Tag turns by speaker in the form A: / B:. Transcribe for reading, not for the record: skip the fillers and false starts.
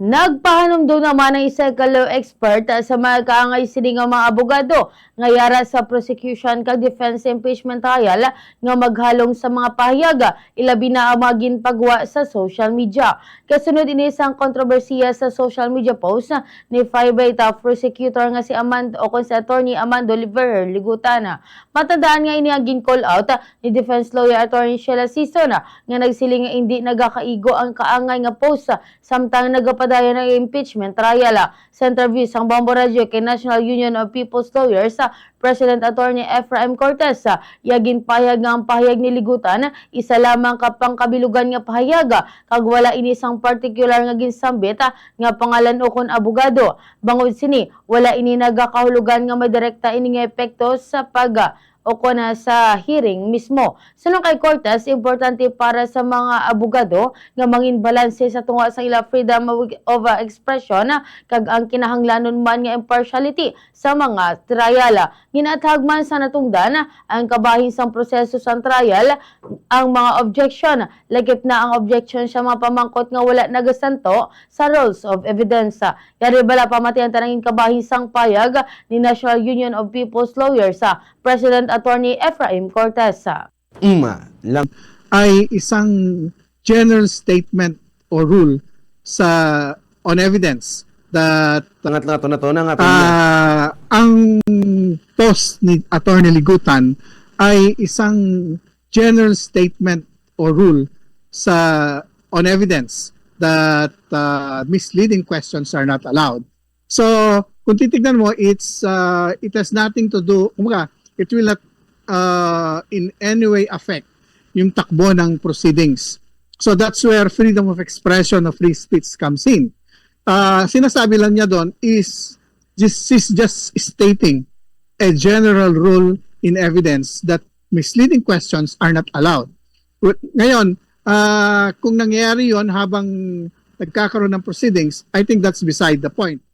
A: Nagpahanumdum naman ang isa ka law expert sa mga kaangay sini nga mga abogado nga yara sa prosecution kag defense impeachment trial nga maghalong sa mga pahayaga ilabi na ang mga ginpagwa sa social media. Kasunod ini isang kontrobersiya sa social media post ni Firebait prosecutor nga si si attorney Amando Oliver Ligutana. Matandaan nga ini ang gin-call out ni defense lawyer attorney Sheila Sison nga nagsiling nga hindi nagakaigo ang kaangay nga post samtang nagapadaya ng impeachment trial. Sa interview sang Bombo Radio kay National Union of People's Lawyers, President Attorney Efraim Cortez, yagin pahayag nga ang pahayag ni Ligutan, isa lamang kapang kabilugan nga pahayaga, kag wala ini sang particular nga ginsambit nga pangalan o kon abogado. Bangod sini, wala ini nagakahulugan nga may direkta ini nga epekto sa o kuna sa hearing mismo. Sunod kay Cortez, importante para sa mga abogado nga mangin balanse sa tunga sa ila freedom of expression kag ang kinahanglanon man nga impartiality sa mga trial. Ginatag man sa natungdan ang kabahin sang proseso sa trial ang mga objection, lagip na ang objection sa mga pamangkot nga wala nagasanto sa rules of evidence. Yari bala pamatian tanangin kabahin sang payag ni National Union of People's Lawyers, President Attorney Efraim Cortez.
B: Ay isang general statement o rule on evidence that ang post ni Attorney Ligutan ay isang general statement o rule on evidence that misleading questions are not allowed. So, kung titignan mo, it has nothing to do, it will not in any way affect yung takbo ng proceedings. So that's where freedom of expression of free speech comes in. Sinasabi lang niya doon is just stating a general rule in evidence that misleading questions are not allowed. Ngayon, kung nangyayari yon habang nagkakaroon ng proceedings, I think that's beside the point.